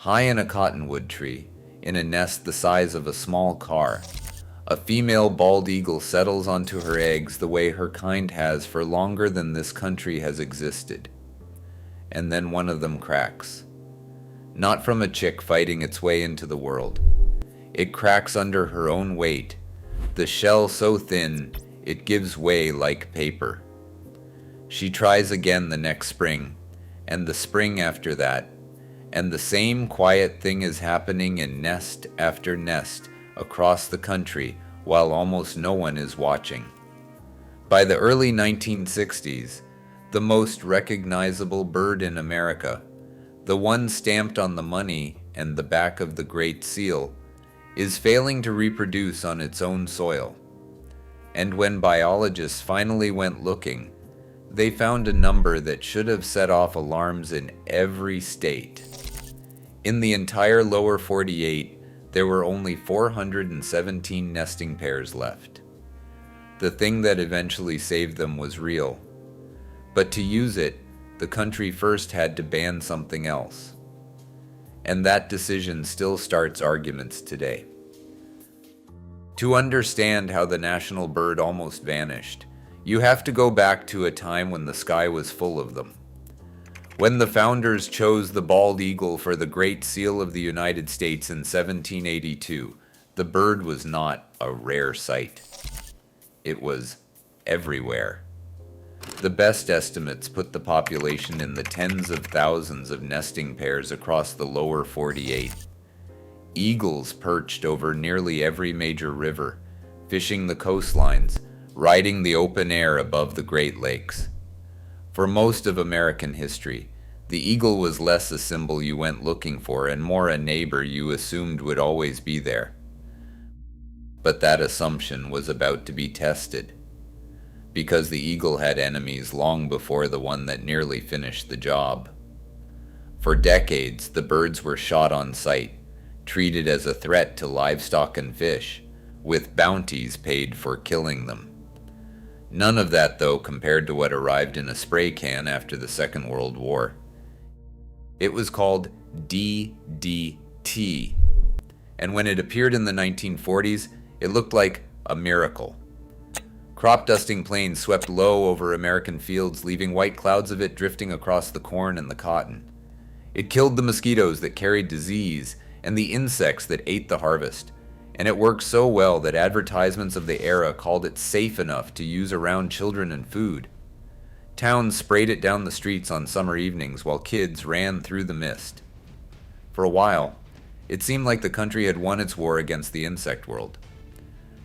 High in a cottonwood tree, in a nest the size of a small car, a female bald eagle settles onto her eggs the way her kind has for longer than this country has existed. And then one of them cracks. Not from a chick fighting its way into the world. It cracks under her own weight, the shell so thin it gives way like paper. She tries again the next spring, and the spring after that, and the same quiet thing is happening in nest after nest across the country while almost no one is watching. By the early 1960s, the most recognizable bird in America, the one stamped on the money and the back of the Great Seal, is failing to reproduce on its own soil. And when biologists finally went looking, they found a number that should have set off alarms in every state. In the entire lower 48, there were only 417 nesting pairs left. The thing that eventually saved them was real. But to use it, the country first had to ban something else. And that decision still starts arguments today. To understand how the national bird almost vanished, you have to go back to a time when the sky was full of them. When the founders chose the bald eagle for the Great Seal of the United States in 1782, the bird was not a rare sight. It was everywhere. The best estimates put the population in the tens of thousands of nesting pairs across the lower 48. Eagles perched over nearly every major river, fishing the coastlines, riding the open air above the Great Lakes. For most of American history, the eagle was less a symbol you went looking for and more a neighbor you assumed would always be there. But that assumption was about to be tested, because the eagle had enemies long before the one that nearly finished the job. For decades, the birds were shot on sight, treated as a threat to livestock and fish, with bounties paid for killing them. None of that, though, compared to what arrived in a spray can after the Second World War. It was called DDT, and when it appeared in the 1940s, it looked like a miracle. Crop dusting planes swept low over American fields, leaving white clouds of it drifting across the corn and the cotton. It killed the mosquitoes that carried disease and the insects that ate the harvest. And it worked so well that advertisements of the era called it safe enough to use around children and food. Towns sprayed it down the streets on summer evenings while kids ran through the mist. For a while, it seemed like the country had won its war against the insect world.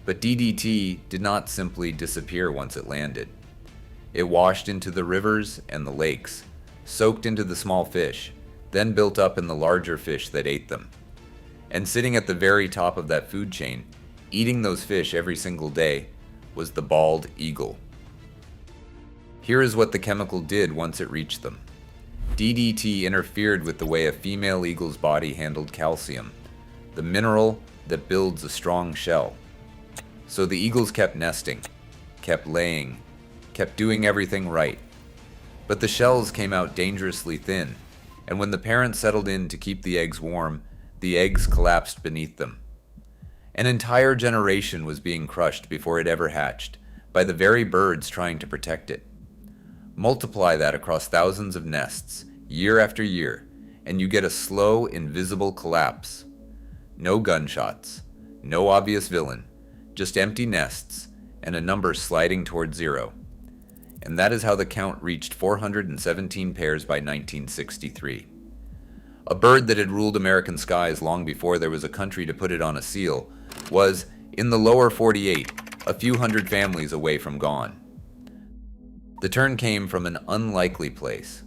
But DDT did not simply disappear once it landed. It washed into the rivers and the lakes, soaked into the small fish, then built up in the larger fish that ate them. And sitting at the very top of that food chain, eating those fish every single day, was the bald eagle. Here is what the chemical did once it reached them. DDT interfered with the way a female eagle's body handled calcium, the mineral that builds a strong shell. So the eagles kept nesting, kept laying, kept doing everything right. But the shells came out dangerously thin, and when the parents settled in to keep the eggs warm, the eggs collapsed beneath them. An entire generation was being crushed before it ever hatched, by the very birds trying to protect it. Multiply that across thousands of nests, year after year, and you get a slow, invisible collapse. No gunshots, no obvious villain, just empty nests, and a number sliding toward zero. And that is how the count reached 417 pairs by 1963. A bird that had ruled American skies long before there was a country to put it on a seal was, in the lower 48, a few hundred families away from gone. The turn came from an unlikely place.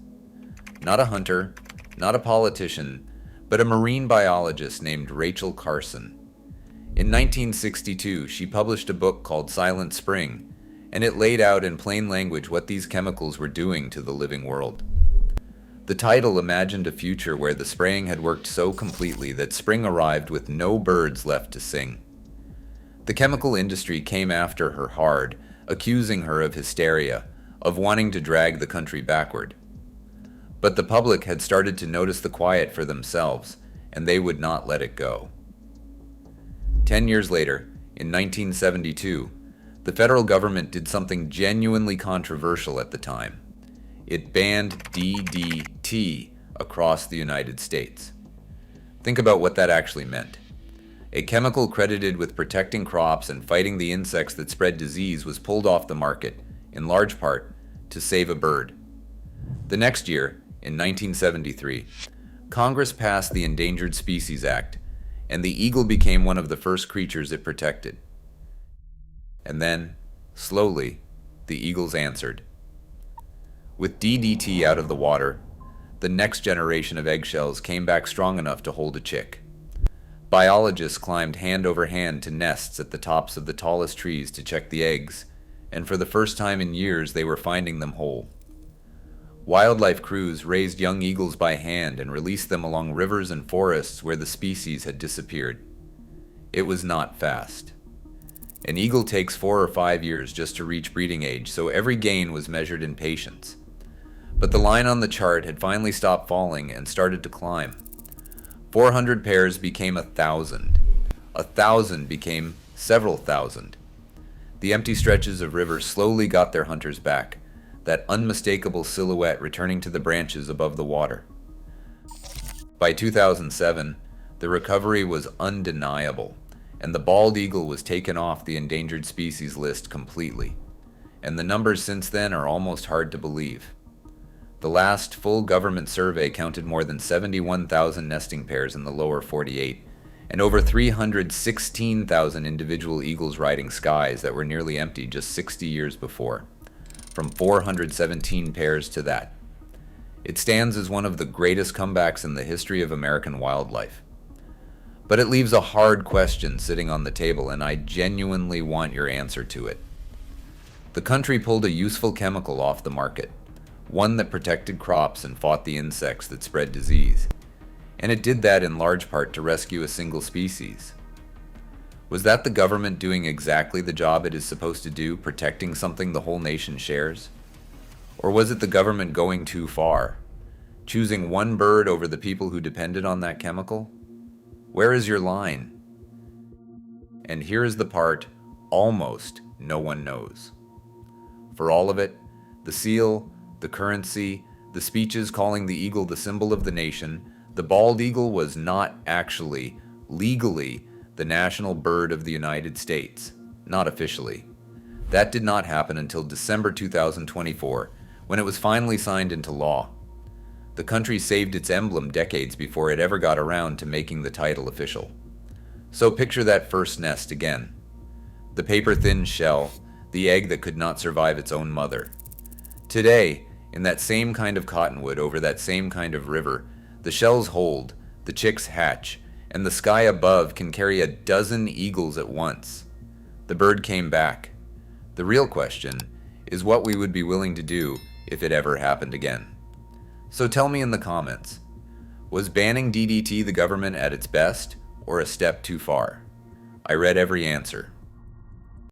Not a hunter, not a politician, but a marine biologist named Rachel Carson. In 1962, she published a book called Silent Spring, and it laid out in plain language what these chemicals were doing to the living world. The title imagined a future where the spraying had worked so completely that spring arrived with no birds left to sing. The chemical industry came after her hard, accusing her of hysteria, of wanting to drag the country backward. But the public had started to notice the quiet for themselves, and they would not let it go. 10 years later, in 1972, the federal government did something genuinely controversial at the time. It banned DDT across the United States. Think about what that actually meant. A chemical credited with protecting crops and fighting the insects that spread disease was pulled off the market, in large part, to save a bird. The next year, in 1973, Congress passed the Endangered Species Act, and the eagle became one of the first creatures it protected. And then, slowly, the eagles answered. With DDT out of the water, the next generation of eggshells came back strong enough to hold a chick. Biologists climbed hand over hand to nests at the tops of the tallest trees to check the eggs, and for the first time in years they were finding them whole. Wildlife crews raised young eagles by hand and released them along rivers and forests where the species had disappeared. It was not fast. An eagle takes 4 or 5 years just to reach breeding age, so every gain was measured in patience. But the line on the chart had finally stopped falling and started to climb. 400 pairs became 1,000. 1,000 became several thousand. The empty stretches of river slowly got their hunters back, that unmistakable silhouette returning to the branches above the water. By 2007, the recovery was undeniable, and the bald eagle was taken off the endangered species list completely. And the numbers since then are almost hard to believe. The last full government survey counted more than 71,000 nesting pairs in the lower 48, and over 316,000 individual eagles riding skies that were nearly empty just 60 years before. From 417 pairs to that. It stands as one of the greatest comebacks in the history of American wildlife. But it leaves a hard question sitting on the table, and I genuinely want your answer to it. The country pulled a useful chemical off the market, one that protected crops and fought the insects that spread disease. And it did that in large part to rescue a single species. Was that the government doing exactly the job it is supposed to do, protecting something the whole nation shares? Or was it the government going too far, choosing one bird over the people who depended on that chemical? Where is your line? And here is the part almost no one knows. For all of it, the seal, the currency, the speeches calling the eagle the symbol of the nation, the bald eagle was not actually, legally, the national bird of the United States, not officially. That did not happen until December 2024, when it was finally signed into law. The country saved its emblem decades before it ever got around to making the title official. So picture that first nest again. The paper-thin shell, the egg that could not survive its own mother. Today, in that same kind of cottonwood over that same kind of river, the shells hold, the chicks hatch, and the sky above can carry a dozen eagles at once. The bird came back. The real question is what we would be willing to do if it ever happened again. So tell me in the comments, was banning DDT the government at its best, or a step too far? I read every answer.